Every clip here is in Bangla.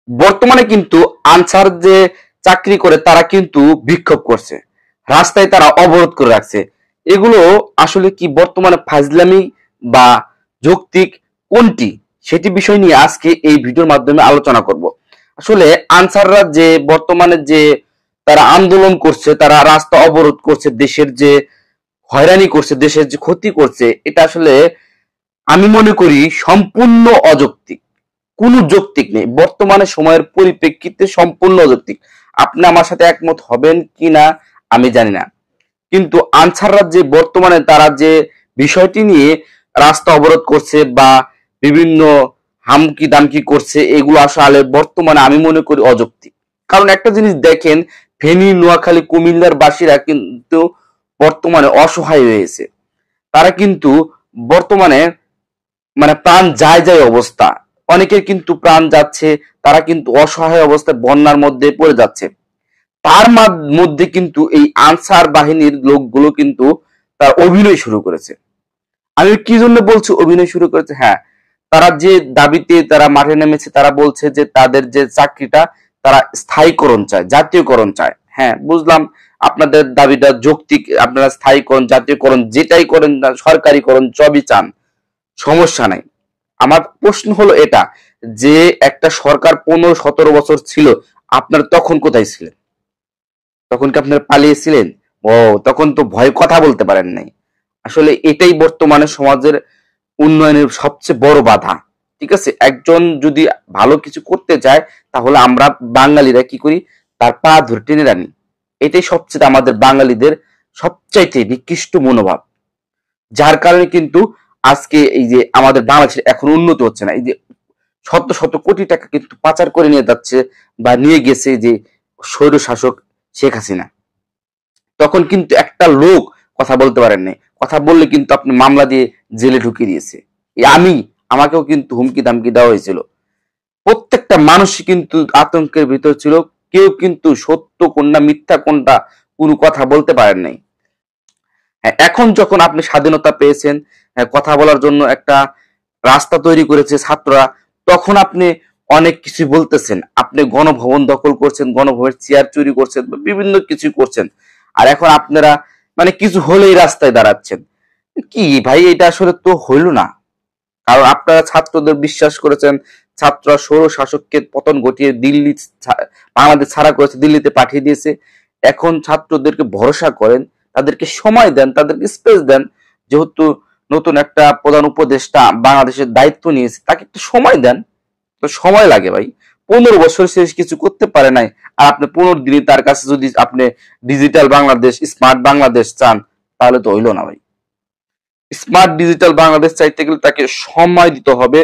বর্তমানে কিন্তু আনসার যে চাকরি করে তারা কিন্তু বিক্ষোভ করছে, রাস্তায় তারা অবরোধ করে রাখছে। এগুলো আসলে কি বর্তমানে ফাজলামি বা যৌক্তিক কোনটি, সেটি বিষয় নিয়ে আজকে এই ভিডিওর মাধ্যমে আলোচনা করব। আসলে আনসাররা যে বর্তমানে যে তারা আন্দোলন করছে, তারা রাস্তা অবরোধ করছে, দেশের যে হয়রানি করছে, দেশের যে ক্ষতি করছে, এটা আসলে আমি মনে করি সম্পূর্ণ অযৌক্তিক। কোনো যৌক্তিক নেই, বর্তমানে সময়ের পরিপ্রেক্ষিতে সম্পূর্ণ অযৌক্তিক। আপনি আমার সাথে একমত হবেন কিনা আমি জানি না, কিন্তু আনসাররা যে বর্তমানে তারা যে বিষয়টি নিয়ে রাস্তা অবরোধ করছে বা বিভিন্ন হামকি দামকি করছে, এগুলো আসলে বর্তমানে আমি মনে করি অযৌক্তিক। কারণ একটা জিনিস দেখেন, ফেনী, নোয়াখালী, কুমিল্লার বাসীরা কিন্তু বর্তমানে অসহায় হয়েছে। তারা কিন্তু বর্তমানে মানে প্রাণ যায় যায় অবস্থা, অনেকের কিন্তু প্রাণ যাচ্ছে, তারা কিন্তু অসহায় অবস্থায় বন্যার মধ্যে পড়ে যাচ্ছে। তার মধ্যে কিন্তু এই আনসার বাহিনীর লোকগুলো কিন্তু তার অভিনয় শুরু করেছে। আমি কি জন্য বলছি অভিনয় শুরু করেছে? হ্যাঁ, তারা যে দাবিতে তারা মাঠে নেমেছে, তারা বলছে যে তাদের যে চাকরিটা তারা স্থায়ীকরণ চায়, জাতীয়করণ চায়। হ্যাঁ, বুঝলাম আপনাদের দাবিটা যৌক্তিক, আপনারা স্থায়ীকরণ, জাতীয়করণ যেটাই করেন না, সরকারিকরণ সবই চান, সমস্যা নাই। আমার প্রশ্ন হলো এটা, যে একটা সরকার 15-17 বছর ছিল, আপনার তখন কোথায় ছিলেন? তখন কি আপনারা পালিয়েছিলেন? ও, তখন তো ভয় কথা বলতে পারেন নাই। আসলে এটাই বর্তমানে সমাজের উন্নয়নের সবচেয়ে বড় বাধা। ঠিক আছে, একজন যদি ভালো কিছু করতে চায়, তাহলে আমরা বাঙালিরা কি করি? তার পা ধরে টেনে আনি। এটাই সবচেয়ে আমাদের বাঙালিদের সবচাইতে নিকৃষ্ট মনোভাব, যার কারণে কিন্তু আজকে এই যে আমাদের বাংলাদেশের এখন উন্নতি হচ্ছে না। এই যে শত শত কোটি টাকা কিন্তু পাচার করে নিয়ে যাচ্ছে বা নিয়ে গেছে যে স্বৈর শাসক শেখ হাসিনা। তখন কিন্তু একটা লোক কথা বলতে পারেন নাই, কথা বললে কিন্তু আপনি মামলা দিয়ে জেলে ঢুকিয়ে দিয়েছে। আমাকেও কিন্তু হুমকি ধামকি দেওয়া হয়েছিল। প্রত্যেকটা মানুষই কিন্তু আতঙ্কের ভিতর ছিল, কেউ কিন্তু সত্য কোনটা মিথ্যা কোনটা কোনো কথা বলতে পারেন নাই। হ্যাঁ, এখন যখন আপনি স্বাধীনতা পেয়েছেন, হ্যাঁ, কথা বলার জন্য একটা রাস্তা তৈরি করেছে ছাত্ররা, তখন আপনি অনেক কিছু বলতেছেন, আপনি গণভবন দখল করছেন, গণভবনের চেয়ার চুরি করছেন, বিভিন্ন কিছু করছেন। আর এখন আপনারা মানে কিছু হলেই রাস্তায় দাঁড়াচ্ছেন। কি ভাই, এটা আসলে তো হইল না। কারণ আপনারা ছাত্রদের বিশ্বাস করেছেন, ছাত্ররা সৌর শাসককে পতন ঘটিয়ে দিল্লি বাংলাদেশ ছাড়া করেছে, দিল্লিতে পাঠিয়ে দিয়েছে। এখন ছাত্রদেরকে ভরসা করেন, তাদেরকে সময় দেন, তাদেরকে স্পেস দেন। যেহেতু নতুন একটা প্রধান উপদেষ্টা বাংলাদেশের দায়িত্ব নিয়েছে, তাকে একটু সময় দেন। তো সময় লাগে ভাই, 15 বছর শেষ কিছু করতে পারে নাই, আর আপনি 15 দিনে তার কাছে যদি আপনি ডিজিটাল বাংলাদেশ, স্মার্ট বাংলাদেশ চান, তাহলে তো হইলো না ভাই। স্মার্ট ডিজিটাল বাংলাদেশ চাইতে গেলে তাকে সময় দিতে হবে,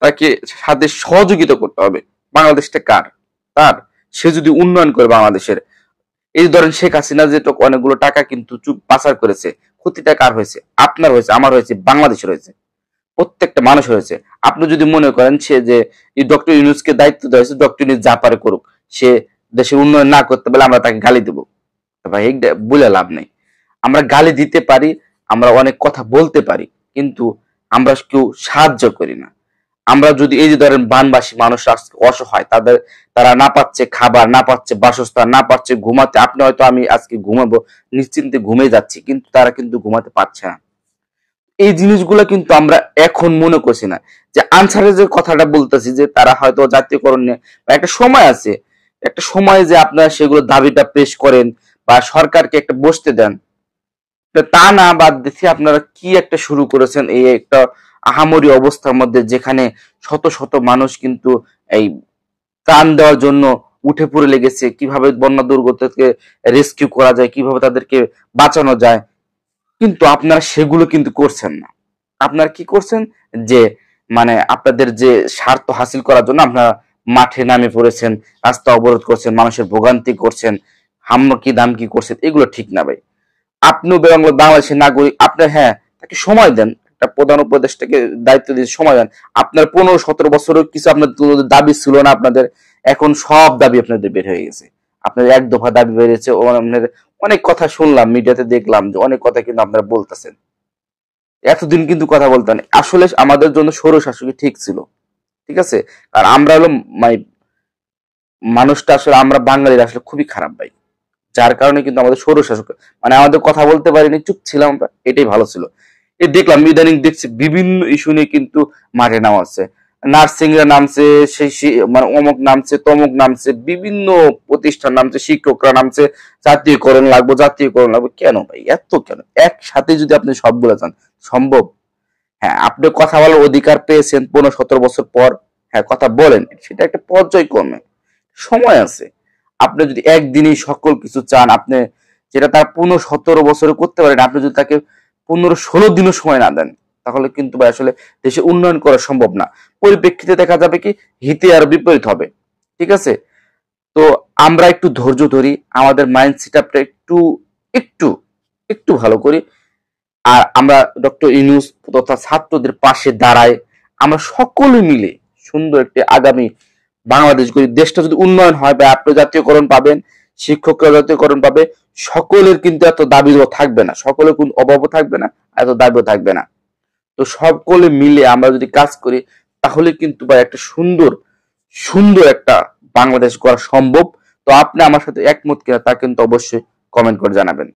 তাকে সাথে সহযোগিতা করতে হবে। বাংলাদেশটা কার? তার। সে যদি উন্নয়ন করে বাংলাদেশের, এই ধরেন শেখ হাসিনা যে অনেকগুলো টাকা কিন্তু চুপ পাচার করেছে, ক্ষতিটা কার হয়েছে? আপনার হয়েছে, আমার হয়েছে, বাংলাদেশের হয়েছে, প্রত্যেকটা মানুষ হয়েছে। আপনি যদি মনে করেন সে যে ডক্টর ইউনূসকে দায়িত্ব দেওয়া হয়েছে, ডক্টর ইউনূস যা পারে করুক, সে দেশের উন্নয়ন না করতে পারলে আমরা তাকে গালি দেবো, ভাই এইটা বলে লাভ নেই। আমরা গালি দিতে পারি, আমরা অনেক কথা বলতে পারি, কিন্তু আমরা কেউ সাহায্য করি না। আমরা যদি এই যে ধরেন বানবাসী মানুষ অসহায়, তারা না পাচ্ছে খাবার, না পাচ্ছে বাসস্থান, না পাচ্ছে ঘুমাতে। আপনি হয়তো আমি আজকে ঘুমাবো, নিশ্চিন্তে ঘুমিয়ে যাচ্ছি, কিন্তু তারা কিন্তু ঘুমাতে পারছে না। এই জিনিসগুলো কিন্তু আমরা এখন মনে করছি না। যে আনসারের যে কথাটা বলতেছি, যে তারা হয়তো জাতীয়করণ নিয়ে একটা সময় আছে, একটা সময় যে আপনারা সেগুলো দাবিটা পেশ করেন বা সরকারকে একটা বসতে দেন। তা না বাদ দিচ্ছি, আপনারা কি একটা শুরু করেছেন, এই একটা আহামরি অবস্থার মধ্যে, যেখানে শত শত মানুষ কিন্তু এই ত্রাণ দেওয়ার জন্য উঠে পড়ে লেগেছে, কিভাবে বন্যা দুর্গত থেকে রেস্কিউ করা যায়, কিভাবে তাদেরকে বাঁচানো যায়, কিন্তু আপনারা সেগুলো কিন্তু করছেন না। আপনারা কি করছেন? যে মানে আপনাদের যে স্বার্থ হাসিল করার জন্য আপনারা মাঠে নামে পড়েছেন, রাস্তা অবরোধ করছেন, মানুষের ভোগান্তি করছেন, হামকি দামকি করছেন। এগুলো ঠিক না ভাই। আপনিও বাংলাদেশের নাগরিক, আপনার, হ্যাঁ, তাকে সময় দেন, একটা প্রধান উপদেষ্টাকে দায়িত্ব দিয়ে সময় দেন। আপনার 15-17 বছরের কিছু আপনার দাবি ছিল না আপনাদের, এখন সব দাবি আপনাদের বের হয়ে গেছে। আপনার এক দফা দাবি বেরিয়েছে, আপনার অনেক কথা শুনলাম, মিডিয়াতে দেখলাম যে অনেক কথা কিন্তু আপনারা বলতেছেন। এতদিন কিন্তু কথা বলতেন, আসলে আমাদের জন্য সৌর শাসকই ঠিক ছিল। ঠিক আছে, আর আমরা হলো মানে মানুষটা আসলে আমরা বাঙালিরা আসলে খুবই খারাপ ভাই, যার কারণে কিন্তু আমাদের স্বৈরশাসক মানে আমাদের কথা বলতে পারিনি, চুপ ছিলাম আমরা, এটাই ভালো ছিল। এই দেখলাম ইদানিং দেখছি বিভিন্ন ইস্যু নিয়ে কিন্তু মাঠে নামা হচ্ছে, নার্সিংরা নামছে, মানে অমুক নামছে, তমুক নামছে, বিভিন্ন প্রতিষ্ঠান নামছে, শিক্ষকরা নামছে, জাতীয়করণ লাগবে। কেন ভাই এত কেন? একসাথে যদি আপনি সবগুলো চান সম্ভব? হ্যাঁ, আপনি কথা বলার অধিকার পেয়েছেন 15-17 বছর পর, হ্যাঁ কথা বলেন, সেটা একটা পর্যায়ক্রমে সময় আছে। আপনি যদি একদিনই সকল কিছু চান, আপনি যেটা তার 15-17 বছরে করতে পারেন, আপনি যদি তাকে 15-16 দিনও সময় না দেন, তাহলে কিন্তু ভাই আসলে দেশে উন্নয়ন করা সম্ভব না। পরিপ্রেক্ষিতে দেখা যাবে কি হিতে আর বিপরীত হবে। ঠিক আছে, তো আমরা একটু ধৈর্য ধরি, আমাদের মাইন্ড সেট আপটা একটু একটু একটু ভালো করি, আর আমরা ডক্টর ইউনূস তথা ছাত্রদের পাশে দাঁড়াই, আমরা সকলে মিলে সুন্দর একটি আগামী বাংলাদেশ গড়ি। দেশটা যদি উন্নয়ন হয় বা আপনি জাতীয়করণ পাবেন, শিক্ষকরা জাতীয়করণ পাবে, সকলের কিন্তু এত দাবিও থাকবে না, সকলের কোন অভাবও থাকবে না, এত দাবিও থাকবে না। তো সকলে মিলে আমরা যদি কাজ করি, তাহলে কিন্তু ভাই একটা সুন্দর সুন্দর একটা বাংলাদেশ করা সম্ভব। তো আপনি আমার সাথে একমত কিনা তা কিন্তু অবশ্যই কমেন্ট করে জানাবেন।